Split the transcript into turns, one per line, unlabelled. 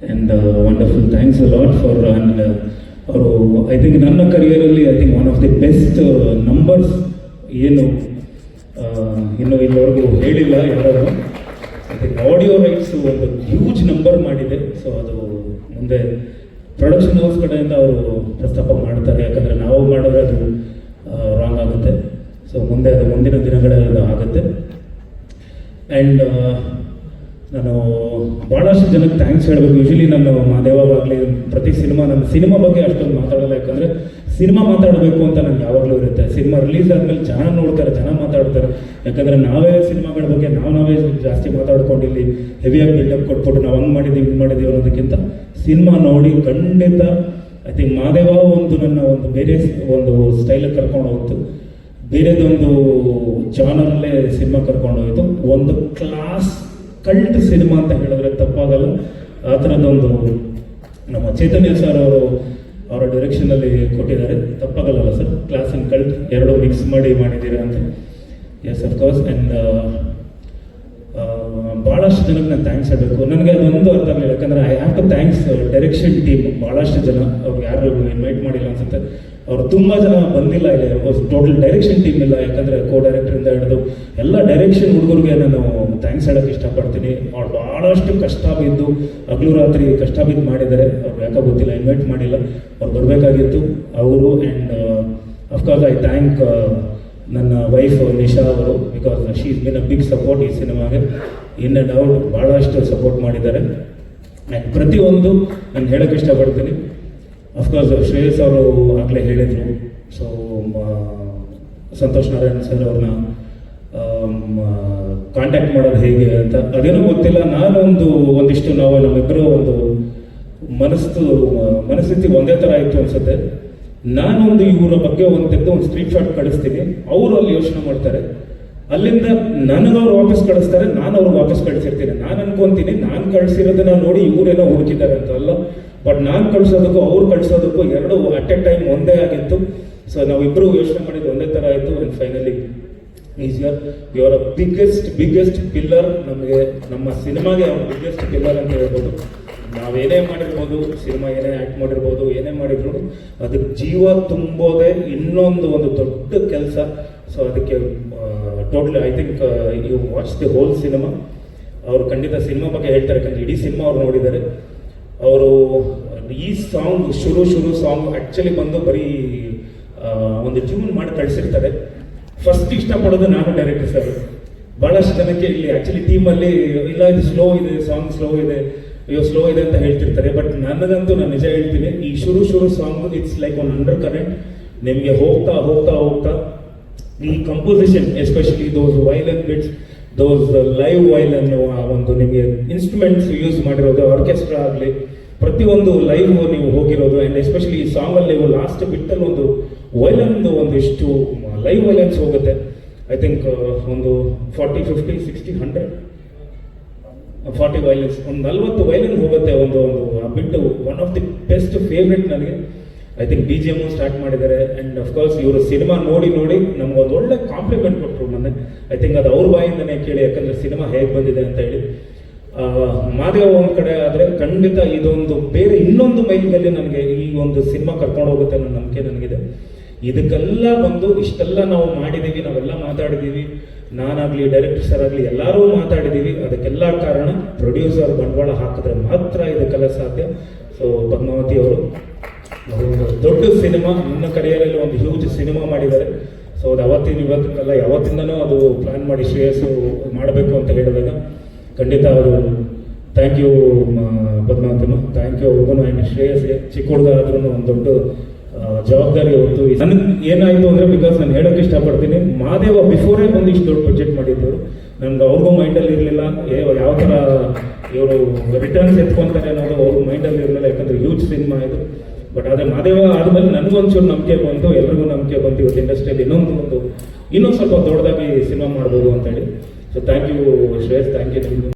And wonderful thanks a lot for and ಅವರು I think ನನ್ನ ಕರಿಯರಲ್ಲಿ I think one of the best numbers ಏನು ಇನ್ನು ಇಲ್ಲಿವರೆಗೂ ಹೇಳಿಲ್ಲ ಯಾರು. ಐ ಥಿಂಕ್ ಆಡಿಯೋ ರೈಟ್ಸು ಒಂದು ಹ್ಯೂಜ್ ನಂಬರ್ ಮಾಡಿದೆ. ಸೊ ಅದು ಮುಂದೆ ಪ್ರೊಡಕ್ಷನ್ ಹೌಸ್ ಕಡೆಯಿಂದ ಅವರು ಪ್ರಸ್ತಾಪ ಮಾಡ್ತಾರೆ, ಯಾಕಂದರೆ ನಾವು ಮಾಡಿದ್ರೆ ಅದು ರಾಂಗ್ ಆಗುತ್ತೆ. ಸೊ ಮುಂದೆ ಅದು ಮುಂದಿನ ದಿನಗಳಲ್ಲಿ ಆಗುತ್ತೆ. ಆ್ಯಂಡ್ ನಾನು ಭಾಳಷ್ಟು ಜನಕ್ಕೆ ಥ್ಯಾಂಕ್ಸ್ ಹೇಳಬೇಕು. ಯೂಶಲಿ ನಾನು ಮಾದೇವಾಗಲಿ ಪ್ರತಿ ನನ್ನ ಸಿನಿಮಾ ಬಗ್ಗೆ ಅಷ್ಟೊಂದು ಮಾತಾಡಲ್ಲ, ಯಾಕಂದರೆ ಸಿನಿಮಾ ಮಾತಾಡಬೇಕು ಅಂತ ನನಗೆ ಯಾವಾಗಲೂ ಇರುತ್ತೆ. ಸಿನಿಮಾ ರಿಲೀಸ್ ಆದಮೇಲೆ ಜನ ನೋಡ್ತಾರೆ, ಜನ ಮಾತಾಡ್ತಾರೆ. ಯಾಕಂದರೆ ನಾವೇ ಸಿನಿಮಾಗಳ ಬಗ್ಗೆ ನಾವೇ ಜಾಸ್ತಿ ಮಾತಾಡ್ಕೊಂಡು ಇಲ್ಲಿ ಹೆವಿಯಾಗಿ ಬಿಲ್ಡಪ್ ಕೊಟ್ಬಿಟ್ಟು ನಾವು ಹಂಗೆ ಮಾಡಿದ್ದೀವಿ ಹಿಂಗೆ ಮಾಡಿದ್ದೀವಿ ಅನ್ನೋದಕ್ಕಿಂತ ಸಿನಿಮಾ ನೋಡಿ ಖಂಡಿತ ಐ ಥಿಂಕ್ ಮಾದೇವ ಒಂದು ನನ್ನ ಒಂದು ಬೇರೆ ಒಂದು ಸ್ಟೈಲಿಗೆ ಕರ್ಕೊಂಡು ಹೋಗ್ತು, ಬೇರೆದೊಂದು ಜಾನರಲ್ಲೇ ಸಿನಿಮಾ ಕರ್ಕೊಂಡು ಹೋಯಿತು. ಒಂದು ಕ್ಲಾಸ್ ಕಲ್ಟ್ ಸಿನಿಮಾ ಅಂತ ಹೇಳಿದ್ರೆ ತಪ್ಪಾಗಲ್ಲ. ಆ ಥರದ್ದೊಂದು ನಮ್ಮ ಚೈತನ್ಯ ಸರ್ ಅವರ ಡೈರೆಕ್ಷನಲ್ಲಿ ಕೊಟ್ಟಿದ್ದಾರೆ, ತಪ್ಪಾಗಲ್ಲ ಸರ್. ಕ್ಲಾಸ್ ಆ್ಯಂಡ್ ಕಲ್ಟ್ ಎರಡೂ ಮಿಕ್ಸ್ ಮಾಡಿದ್ದೀರಾ ಅಂತ. Yes of course. ಆ್ಯಂಡ್ ಭಾಳಷ್ಟು ಜನಕ್ಕೆ ನಾನು ಥ್ಯಾಂಕ್ಸ್ ಹೇಳಬೇಕು. ನನಗೆ ಅದೊಂದು ಅರ್ಥ ಆಗಲಿಲ್ಲ, ಯಾಕಂದರೆ I have to thanks direction team. ಭಾಳಷ್ಟು ಜನ ಅವ್ರು ಯಾರು ಇನ್ವೈಟ್ ಮಾಡಿಲ್ಲ ಅನ್ಸುತ್ತೆ, ಅವರು ತುಂಬ ಜನ ಬಂದಿಲ್ಲ ಇಲ್ಲಿ. ಟೋಟಲ್ ಡೈರೆಕ್ಷನ್ ಟೀಮ್ ಇಲ್ಲ, ಯಾಕಂದರೆ ಕೋ ಡೈರೆಕ್ಟರಿಂದ ಹಿಡಿದು ಎಲ್ಲ ಡೈರೆಕ್ಷನ್ ಹುಡುಗರಿಗೆ ನಾನು ಥ್ಯಾಂಕ್ಸ್ ಹೇಳೋಕ್ಕೆ ಇಷ್ಟಪಡ್ತೀನಿ. ಅವ್ರು ಭಾಳಷ್ಟು ಕಷ್ಟ ಬಿದ್ದು ಹಗಲು ರಾತ್ರಿ ಕಷ್ಟ ಬಿದ್ದು ಮಾಡಿದ್ದಾರೆ. ಅವ್ರು ಯಾಕೋ ಗೊತ್ತಿಲ್ಲ ಇನ್ವೈಟ್ ಮಾಡಿಲ್ಲ, ಅವ್ರು ಬರಬೇಕಾಗಿತ್ತು ಅವರು. ಆ್ಯಂಡ್ ಅಫ್ಕೋರ್ಸ್ ಐ ಥ್ಯಾಂಕ್ ನನ್ನ ವೈಫ್ ನಿಶಾ ಅವರು, because she is been a big support ಈ ಸಿನಿಮಾಗೆ. ಇನ್ ಆ್ಯಂಡ್ ಔಟ್ ಭಾಳಷ್ಟು ಸಪೋರ್ಟ್ ಮಾಡಿದ್ದಾರೆ. ಆ್ಯಂಡ್ ಪ್ರತಿಯೊಂದು ನಾನು ಹೇಳೋಕ್ಕೆ ಇಷ್ಟಪಡ್ತೀನಿ. ಅಫ್ಕೋರ್ಸ್ ಶ್ರೇಯಸ್ ಅವರು ಆಗಲೇ ಹೇಳಿದರು. ಸೊ ಸಂತೋಷ್ ನಾರಾಯಣ್ ಸರ್ ಅವ್ರನ್ನ ಕಾಂಟ್ಯಾಕ್ಟ್ ಮಾಡೋದು ಹೇಗೆ ಅಂತ ಅದೇನೋ ಗೊತ್ತಿಲ್ಲ. ಒಂದಿಷ್ಟು ನಾವು ನಮ್ಮಿಬ್ಬರು ಒಂದು ಮನಸ್ಥಿತಿ ಒಂದೇ ಥರ ಇತ್ತು ಅನ್ಸುತ್ತೆ. ನಾನೊಂದು ಇವರ ಬಗ್ಗೆ ಒಂದು ಸ್ಕ್ರೀನ್ ಶಾಟ್ ಕಳಿಸ್ತೀನಿ, ಅವರು ಅಲ್ಲಿ ಯೋಚನೆ ಮಾಡ್ತಾರೆ, ಅಲ್ಲಿಂದ ನನಗವ್ರು ವಾಪಸ್ ಕಳಿಸ್ತಾರೆ, ನಾನು ಅವ್ರು ವಾಪಸ್ ಕಳಿಸಿರ್ತೀನಿ. ನಾನು ಅನ್ಕೊಂತೀನಿ ನಾನು ಕಳಿಸಿರೋದನ್ನ ನೋಡಿ ಇವರೇನೋ ಹುಡುಕಿದ್ದಾರೆ ಅಂತ ಅಲ್ಲ, ಬಟ್ ನಾನು ಕಳಿಸೋದಕ್ಕೂ ಅವ್ರು ಕಳಿಸೋದಕ್ಕೂ ಎರಡು ಅಟ್ ಎ ಟೈಮ್ ಒಂದೇ ಆಗಿತ್ತು. ಸೊ ನಾವಿಬ್ಬರು ಯೋಚನೆ ಮಾಡಿದ್ದು ಒಂದೇ ಥರ ಆಯಿತು. And finally you are a biggest pillar. ನಮಗೆ ನಮ್ಮ ಸಿನಿಮಾಗೆ ಅವ್ರ ಬಿಗ್ಗೆಸ್ಟ್ ಪಿಲ್ಲರ್ ಅಂತ ಹೇಳ್ಬೋದು. ನಾವೇನೇ ಮಾಡಿರ್ಬೋದು, ಸಿನಿಮಾ ಏನೇ ಆ್ಯಕ್ಟ್ ಮಾಡಿರ್ಬೋದು, ಏನೇ ಮಾಡಿದ್ರು ಅದಕ್ಕೆ ಜೀವ ತುಂಬೋದೇ ಇನ್ನೊಂದು ದೊಡ್ಡ ಕೆಲಸ. ಸೊ ಅದಕ್ಕೆ totally I think you watch the whole cinema. ಅವರು ಖಂಡಿತ ಸಿನಿಮಾ ಬಗ್ಗೆ ಹೇಳ್ತಾರೆ, ಯಾಕಂದರೆ ಇಡೀ ಸಿನಿಮಾ ಅವ್ರು ನೋಡಿದ್ದಾರೆ. ಅವರು ಈ ಸಾಂಗ್ ಶುರು ಸಾಂಗ್ ಆ್ಯಕ್ಚುಲಿ ಬಂದು ಬರೀ ಒಂದು ಟ್ಯೂನ್ ಮಾಡಿ ಕಳಿಸಿರ್ತಾರೆ. ಫಸ್ಟ್ ಇಷ್ಟಪಡೋದು ನಾನು ಡೈರೆಕ್ಟರ್ ಸರ್. ಭಾಳಷ್ಟು ಜನಕ್ಕೆ ಇಲ್ಲಿ ಆ್ಯಕ್ಚುಲಿ ಟೀಮಲ್ಲಿ ಇಲ್ಲ ಇದು ಸ್ಲೋ ಇದೆ, ಸಾಂಗ್ ಸ್ಲೋ ಇದೆ ಅಂತ ಹೇಳ್ತಿರ್ತಾರೆ. ಬಟ್ ನನಗಂತೂ ನಾನು ನಿಜ ಹೇಳ್ತೀನಿ, ಈ ಶುರು song it's like one under current. ನಿಮಗೆ ಹೋಗ್ತಾ ಈ ಕಂಪೋಸಿಷನ್, ಎಸ್ಪೆಷಲಿ ದೋಸ್ ವೈಲನ್ ಬಿಟ್ಸ್, ದೋಸ್ ಲೈವ್ ವೈಲನ್, ಒಂದು ನಿಮಗೆ ಇನ್ಸ್ಟ್ರೂಮೆಂಟ್ಸ್ ಯೂಸ್ ಮಾಡಿರೋದು, ಆರ್ಕೆಸ್ಟ್ರಾ ಆಗಲಿ, ಪ್ರತಿಯೊಂದು ಲೈವ್ ನೀವು ಹೋಗಿರೋದು. ಆ್ಯಂಡ್ ಎಸ್ಪೆಷಲಿ ಈ ಸಾಂಗಲ್ಲಿ ನೀವು ಲಾಸ್ಟ್ ಬಿಟ್ಟಲ್ಲಿ ಒಂದಿಷ್ಟು ಲೈವ್ ವೈಲೆನ್ಸ್ ಹೋಗುತ್ತೆ. ಐ ಥಿಂಕ್ ಒಂದು 40, 50, 60, 100, 40 ವೈಲೆನ್ಸ್, ಒಂದು 40 ವೈಲೆನ್ಸ್ ಹೋಗುತ್ತೆ. ಬಿಟ್ಟು one of the best favourite ನನಗೆ. ಐ ಥಿಂಕ್ BGM ಸ್ಟಾರ್ಟ್ ಮಾಡಿದ್ದಾರೆ. ಆ್ಯಂಡ್ ಅಫ್ಕೋರ್ಸ್ ಇವರು ಸಿನಿಮಾ ನೋಡಿ ನಮ್ಗೆ ಒಂದು ಒಳ್ಳೆ ಕಾಂಪ್ಲಿಮೆಂಟ್ ಕೊಟ್ಟರು ಮೊನ್ನೆ. ಐ ಥಿಂಕ್ ಅದು ಅವ್ರ ಬಾಯಿಂದನೇ ಕೇಳಿ, ಯಾಕಂದರೆ ಸಿನಿಮಾ ಹೇಗೆ ಬಂದಿದೆ ಅಂತ ಹೇಳಿ. ಮಾದೇವ ಒಂದು ಕಡೆ ಆದರೆ ಖಂಡಿತ ಇದೊಂದು ಬೇರೆ ಇನ್ನೊಂದು ಮೈಲಿಗಲ್ಲಿ ನನಗೆ ಈ ಒಂದು ಸಿನಿಮಾ ಕರ್ಕೊಂಡು ಹೋಗುತ್ತೆ ಅನ್ನೋ ನಂಬಿಕೆ ನನಗಿದೆ. ಇದಕ್ಕೆಲ್ಲ ಬಂದು ಇಷ್ಟೆಲ್ಲ ನಾವು ಮಾಡಿದ್ದೀವಿ, ನಾವೆಲ್ಲ ಮಾತಾಡಿದ್ದೀವಿ, ನಾನಾಗಲಿ ಡೈರೆಕ್ಟರ್ ಸರ್ ಆಗಲಿ ಎಲ್ಲರೂ ಮಾತಾಡಿದ್ದೀವಿ. ಅದಕ್ಕೆಲ್ಲ ಕಾರಣ ಪ್ರೊಡ್ಯೂಸರ್ ಬಂಡವಾಳ ಹಾಕಿದ್ರೆ ಮಾತ್ರ ಇದಕ್ಕೆಲ್ಲ ಸಾಧ್ಯ. ಸೊ ಪದ್ಮಾವತಿ ಅವರು ದೊಡ್ಡ ಸಿನಿಮಾ, ನನ್ನ ಕರಿಯರಲ್ಲಿ ಒಂದು ಹ್ಯೂಜ್ ಸಿನಿಮಾ ಮಾಡಿದ್ದಾರೆ. ಸೊ ಅದು ಇವತ್ತಿನಲ್ಲ ಯಾವತ್ತಿಂದನೂ ಅದು ಪ್ಲ್ಯಾನ್ ಮಾಡಿ ಶ್ರೇಯಸ್ಸು ಮಾಡಬೇಕು ಅಂತ ಹೇಳಿದಾಗ ಖಂಡಿತ ಅದು ಥ್ಯಾಂಕ್ ಯು ಪದ್ಮಾವತಿಮ್ಮ, ಥ್ಯಾಂಕ್ ಯು ಅವ್ರಿಗೂ. ಆ್ಯಂಡ್ ಶ್ರೇಯಸ್ಗೆ ಚಿಕ್ಕ ಹುಡುಗ ಆದ್ರೂ ಒಂದು ದೊಡ್ಡ ಜವಾಬ್ದಾರಿ ಹೊತ್ತು. ನನಗೆ ಏನಾಯಿತು ಅಂದರೆ, ಬಿಕಾಸ್ ನಾನು ಹೇಳೋಕ್ಕೆ ಇಷ್ಟಪಡ್ತೀನಿ, ಮಾದೇವ ಬಿಫೋರೇ ಒಂದು ಇಷ್ಟು ದೊಡ್ಡ ಬಜೆಟ್ ಮಾಡಿದ್ದರು. ನನಗೆ ಅವ್ರಿಗೂ ಮೈಂಡಲ್ಲಿ ಇರಲಿಲ್ಲ ಯಾವ ಥರ ಇವರು ರಿಟರ್ನ್ಸ್ ಎತ್ಕೊತಾರೆ ಅನ್ನೋದು ಅವ್ರ ಮೈಂಡಲ್ಲಿ ಇರಲಿಲ್ಲ, ಯಾಕಂದರೆ ಹ್ಯೂಜ್ ಸಿನಿಮಾ ಇದು. ಬಟ್ ಆದರೆ ಮಾದೇವ ಆದಮೇಲೆ ನನಗೊಂಚೂರು ನಂಬಿಕೆ ಬಂತು, ಎಲ್ರಿಗೂ ನಂಬಿಕೆ ಬಂತು, ಇವತ್ತು ಇಂಡಸ್ಟ್ರಿಯಲ್ಲಿ ಇನ್ನೊಂದು ಸ್ವಲ್ಪ ದೊಡ್ಡದಾಗಿ ಸಿನಿಮಾ ಮಾಡ್ಬೋದು ಅಂತೇಳಿ. So thank you Shreyas, thank you.